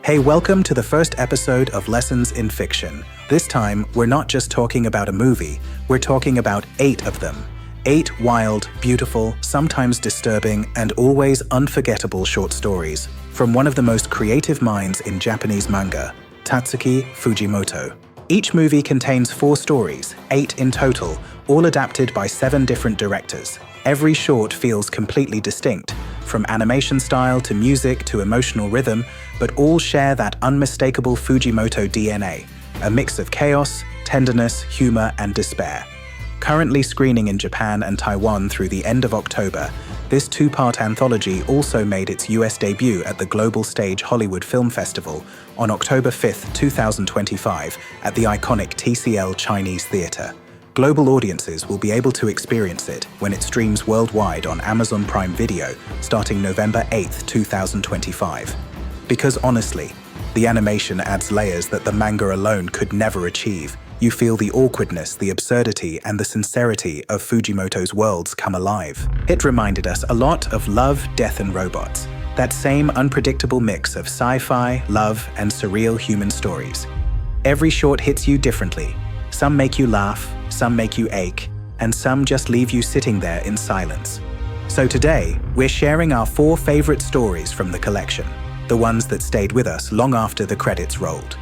Hey, welcome to the first episode of Lessons in Fiction. This time, we're not just talking about a movie, we're talking about 8 of them. 8 wild, beautiful, sometimes disturbing, and always unforgettable short stories from one of the most creative minds in Japanese manga, Tatsuki Fujimoto. Each movie contains 4 stories, 8 in total, all adapted by 7 different directors. Every short feels completely distinct, from animation style to music to emotional rhythm, but all share that unmistakable Fujimoto DNA, a mix of chaos, tenderness, humor, and despair. Currently screening in Japan and Taiwan through the end of October, this 2-part anthology also made its US debut at the Global Stage Hollywood Film Festival on October 5, 2025 at the iconic TCL Chinese Theatre. Global audiences will be able to experience it when it streams worldwide on Amazon Prime Video starting November 8, 2025. Because honestly, the animation adds layers that the manga alone could never achieve. You feel the awkwardness, the absurdity, and the sincerity of Fujimoto's worlds come alive. It reminded us a lot of Love, Death and Robots, that same unpredictable mix of sci-fi, love, and surreal human stories. Every short hits you differently. Some make you laugh, some make you ache, and some just leave you sitting there in silence. So today, we're sharing our 4 favorite stories from the collection, the ones that stayed with us long after the credits rolled.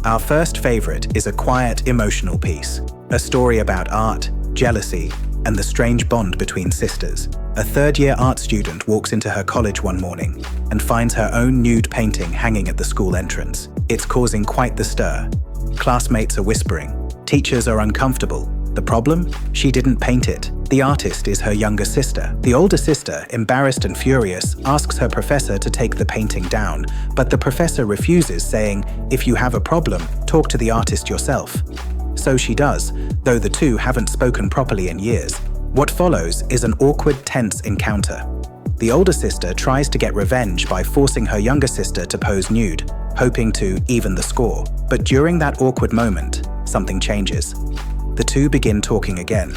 Our first favorite is a quiet, emotional piece, a story about art, jealousy, and the strange bond between sisters. A third-year art student walks into her college one morning and finds her own nude painting hanging at the school entrance. It's causing quite the stir. Classmates are whispering. Teachers are uncomfortable. The problem? She didn't paint it. The artist is her younger sister. The older sister, embarrassed and furious, asks her professor to take the painting down, but the professor refuses, saying, "If you have a problem, talk to the artist yourself." So she does, though the two haven't spoken properly in years. What follows is an awkward, tense encounter. The older sister tries to get revenge by forcing her younger sister to pose nude, hoping to even the score. But during that awkward moment, something changes. The two begin talking again.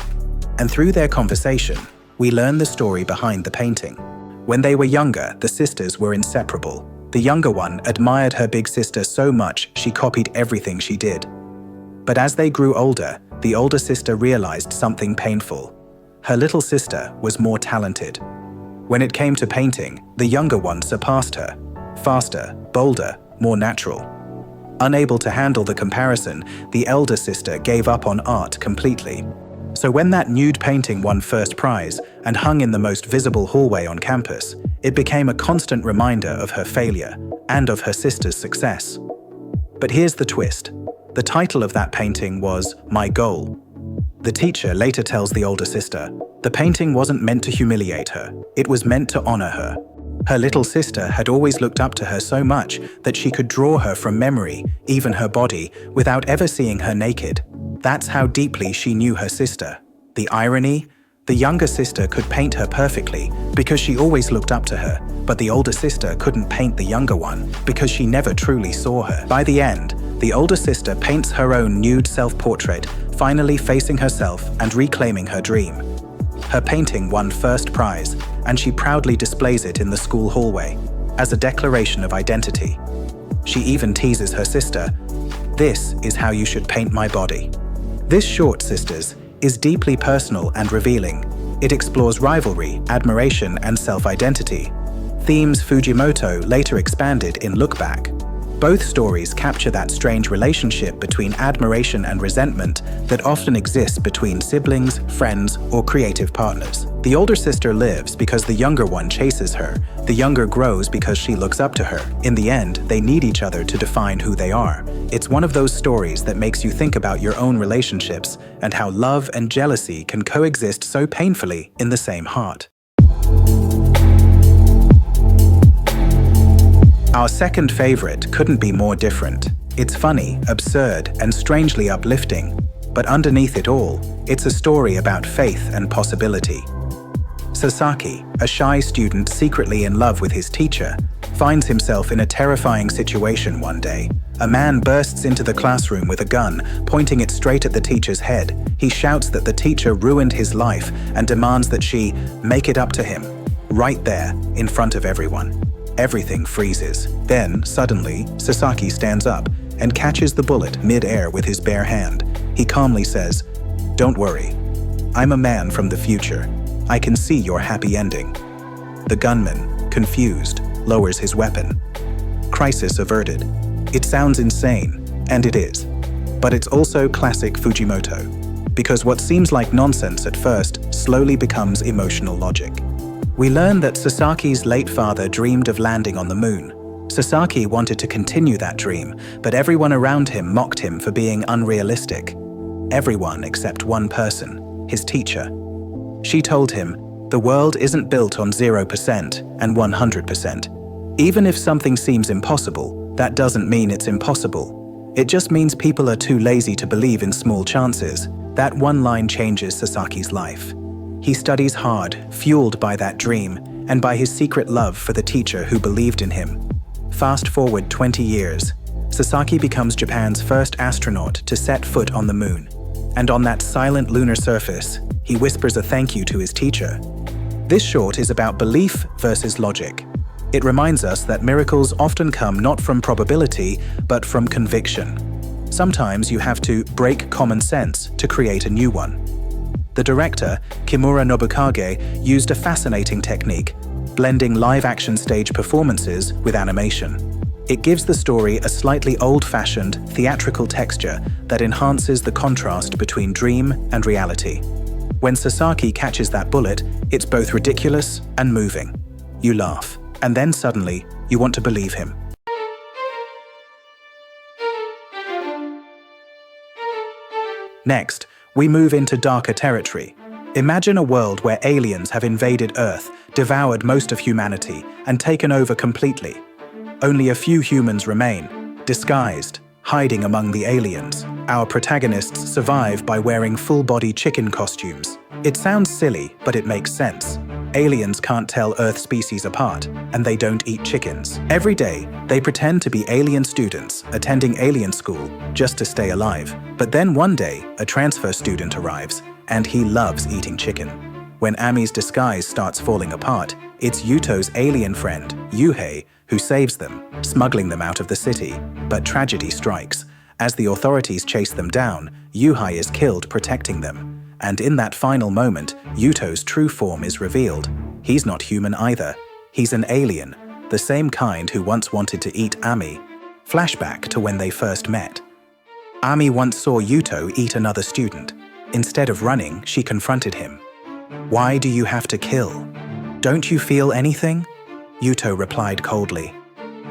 And through their conversation, we learn the story behind the painting. When they were younger, the sisters were inseparable. The younger one admired her big sister so much she copied everything she did. But as they grew older, the older sister realized something painful. Her little sister was more talented. When it came to painting, the younger one surpassed her. Faster, bolder, more natural. Unable to handle the comparison, the elder sister gave up on art completely. So when that nude painting won first prize and hung in the most visible hallway on campus, it became a constant reminder of her failure and of her sister's success. But here's the twist. The title of that painting was My Goal. The teacher later tells the older sister, the painting wasn't meant to humiliate her, it was meant to honor her. Her little sister had always looked up to her so much that she could draw her from memory, even her body, without ever seeing her naked. That's how deeply she knew her sister. The irony? The younger sister could paint her perfectly because she always looked up to her, but the older sister couldn't paint the younger one because she never truly saw her. By the end, the older sister paints her own nude self-portrait, finally facing herself and reclaiming her dream. Her painting won first prize, and she proudly displays it in the school hallway as a declaration of identity. She even teases her sister, "This is how you should paint my body." This short, sisters, is deeply personal and revealing. It explores rivalry, admiration, and self-identity, themes Fujimoto later expanded in Look Back. Both stories capture that strange relationship between admiration and resentment that often exists between siblings, friends, or creative partners. The older sister lives because the younger one chases her. The younger grows because she looks up to her. In the end, they need each other to define who they are. It's one of those stories that makes you think about your own relationships and how love and jealousy can coexist so painfully in the same heart. Our second favorite couldn't be more different. It's funny, absurd, and strangely uplifting. But underneath it all, it's a story about faith and possibility. Sasaki, a shy student secretly in love with his teacher, finds himself in a terrifying situation one day, A man bursts into the classroom with a gun, pointing it straight at the teacher's head. He shouts that the teacher ruined his life and demands that she make it up to him, right there, in front of everyone. Everything freezes. Then, suddenly, Sasaki stands up and catches the bullet mid-air with his bare hand. He calmly says, "Don't worry. I'm a man from the future. I can see your happy ending." The gunman, confused, lowers his weapon. Crisis averted. It sounds insane, and it is. But it's also classic Fujimoto, because what seems like nonsense at first slowly becomes emotional logic. We learn that Sasaki's late father dreamed of landing on the moon. Sasaki wanted to continue that dream, but everyone around him mocked him for being unrealistic. Everyone except one person, his teacher. She told him, "The world isn't built on 0% and 100%. Even if something seems impossible, that doesn't mean it's impossible. It just means people are too lazy to believe in small chances." That one line changes Sasaki's life. He studies hard, fueled by that dream, and by his secret love for the teacher who believed in him. Fast forward 20 years, Sasaki becomes Japan's first astronaut to set foot on the moon. And on that silent lunar surface, he whispers a thank you to his teacher. This short is about belief versus logic. It reminds us that miracles often come not from probability, but from conviction. Sometimes you have to break common sense to create a new one. The director, Kimura Nobukage, used a fascinating technique, blending live-action stage performances with animation. It gives the story a slightly old-fashioned, theatrical texture that enhances the contrast between dream and reality. When Sasaki catches that bullet, it's both ridiculous and moving. You laugh, and then suddenly, you want to believe him. Next, we move into darker territory. Imagine a world where aliens have invaded Earth, devoured most of humanity, and taken over completely. Only a few humans remain, disguised, hiding among the aliens. Our protagonists survive by wearing full-body chicken costumes. It sounds silly, but it makes sense. Aliens can't tell Earth species apart, and they don't eat chickens. Every day, they pretend to be alien students attending alien school just to stay alive. But then one day, a transfer student arrives, and he loves eating chicken. When Ami's disguise starts falling apart, it's Yuto's alien friend, Yuhei, who saves them, smuggling them out of the city. But tragedy strikes. As the authorities chase them down, Yuhei is killed protecting them. And in that final moment, Yuto's true form is revealed. He's not human either. He's an alien, the same kind who once wanted to eat Ami. Flashback to when they first met. Ami once saw Yuto eat another student. Instead of running, she confronted him. "Why do you have to kill? Don't you feel anything?" Yuto replied coldly.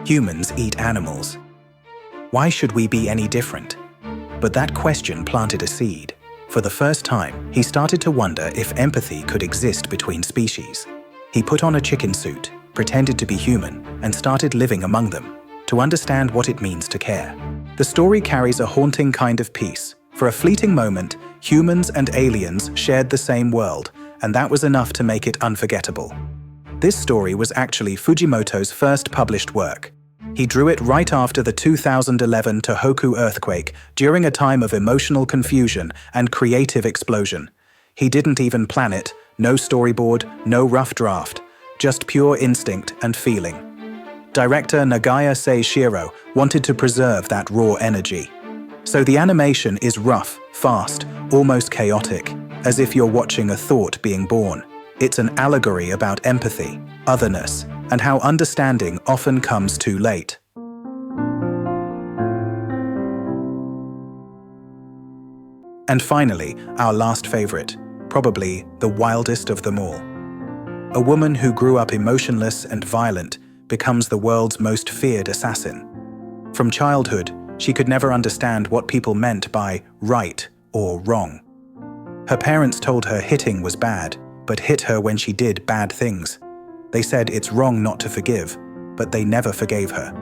"Humans eat animals. Why should we be any different?" But that question planted a seed. For the first time, he started to wonder if empathy could exist between species. He put on a chicken suit, pretended to be human, and started living among them, to understand what it means to care. The story carries a haunting kind of peace. For a fleeting moment, humans and aliens shared the same world, and that was enough to make it unforgettable. This story was actually Fujimoto's first published work. He drew it right after the 2011 Tohoku earthquake, during a time of emotional confusion and creative explosion. He didn't even plan it, no storyboard, no rough draft, just pure instinct and feeling. Director Nagaya Seishiro wanted to preserve that raw energy. So the animation is rough, fast, almost chaotic, as if you're watching a thought being born. It's an allegory about empathy, otherness, and how understanding often comes too late. And finally, our last favorite, probably the wildest of them all. A woman who grew up emotionless and violent becomes the world's most feared assassin. From childhood, she could never understand what people meant by right or wrong. Her parents told her hitting was bad, but hit her when she did bad things. They said it's wrong not to forgive, but they never forgave her.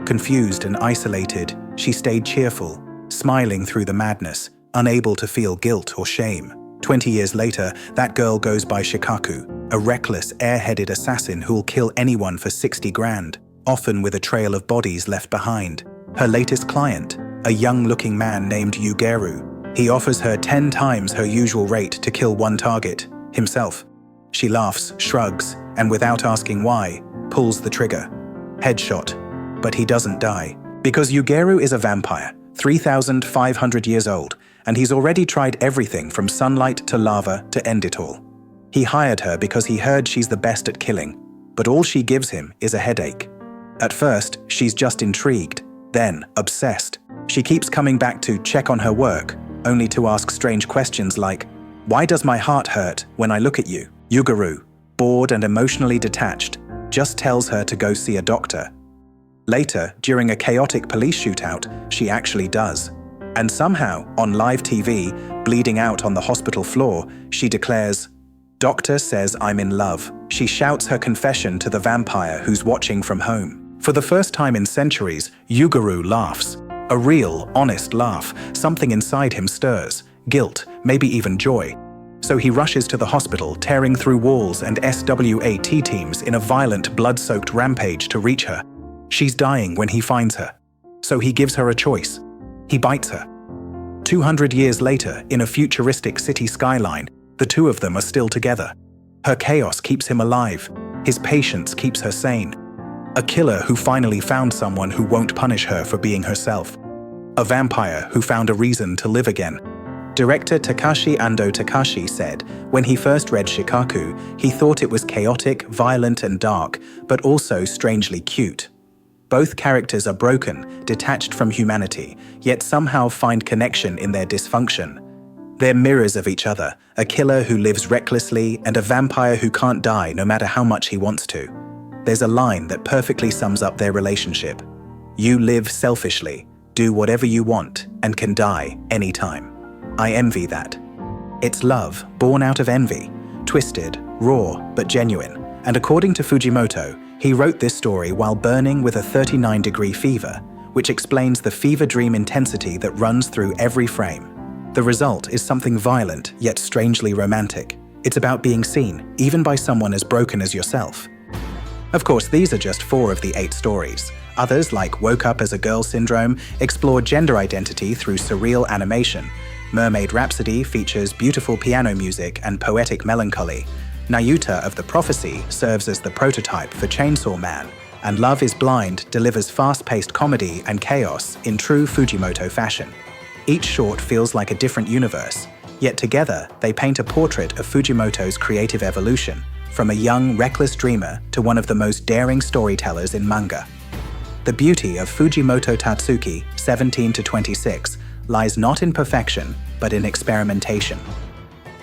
Confused and isolated, she stayed cheerful, smiling through the madness, unable to feel guilt or shame. 20 years later, that girl goes by Shikaku, a reckless, airheaded assassin who'll kill anyone for 60 grand, often with a trail of bodies left behind. Her latest client, a young-looking man named Yugeru. He offers her 10 times her usual rate to kill one target, himself. She laughs, shrugs, and without asking why, pulls the trigger. Headshot. But he doesn't die. Because Yugeru is a vampire, 3,500 years old, and he's already tried everything from sunlight to lava to end it all. He hired her because he heard she's the best at killing, but all she gives him is a headache. At first, she's just intrigued, then obsessed. She keeps coming back to check on her work, only to ask strange questions like, "Why does my heart hurt when I look at you?" Yugeru, bored and emotionally detached, just tells her to go see a doctor. Later, during a chaotic police shootout, she actually does. And somehow, on live TV, bleeding out on the hospital floor, she declares, "Doctor says I'm in love." She shouts her confession to the vampire who's watching from home. For the first time in centuries, Yugeru laughs. A real, honest laugh. Something inside him stirs. Guilt, maybe even joy. So he rushes to the hospital, tearing through walls and SWAT teams in a violent, blood-soaked rampage to reach her. She's dying when he finds her. So he gives her a choice. He bites her. 200 years later, in a futuristic city skyline, the two of them are still together. Her chaos keeps him alive. His patience keeps her sane. A killer who finally found someone who won't punish her for being herself. A vampire who found a reason to live again. Director Takashi Ando Takashi said, when he first read Shikaku, he thought it was chaotic, violent, and dark, but also strangely cute. Both characters are broken, detached from humanity, yet somehow find connection in their dysfunction. They're mirrors of each other, a killer who lives recklessly and a vampire who can't die no matter how much he wants to. There's a line that perfectly sums up their relationship. You live selfishly, do whatever you want, and can die anytime. I envy that. It's love, born out of envy, twisted, raw, but genuine. And according to Fujimoto, he wrote this story while burning with a 39-degree fever, which explains the fever dream intensity that runs through every frame. The result is something violent, yet strangely romantic. It's about being seen, even by someone as broken as yourself. Of course, these are just 4 of the 8 stories. Others, like Woke Up as a Girl Syndrome, explore gender identity through surreal animation. Mermaid Rhapsody features beautiful piano music and poetic melancholy. Nayuta of the Prophecy serves as the prototype for Chainsaw Man, and Love is Blind delivers fast-paced comedy and chaos in true Fujimoto fashion. Each short feels like a different universe, yet together they paint a portrait of Fujimoto's creative evolution, from a young, reckless dreamer to one of the most daring storytellers in manga. The beauty of Fujimoto Tatsuki, 17 to 26, lies not in perfection, but in experimentation.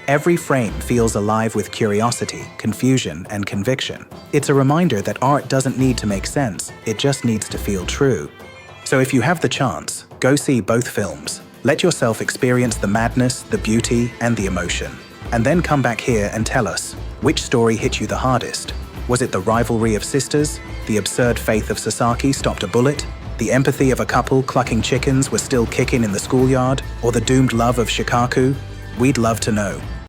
Every frame feels alive with curiosity, confusion, and conviction. It's a reminder that art doesn't need to make sense, it just needs to feel true. So if you have the chance, go see both films. Let yourself experience the madness, the beauty, and the emotion. And then come back here and tell us, which story hit you the hardest? Was it the rivalry of sisters? The absurd faith of Sasaki stopped a bullet? The empathy of a couple clucking chickens was still kicking in the schoolyard? Or the doomed love of Shikaku? We'd love to know.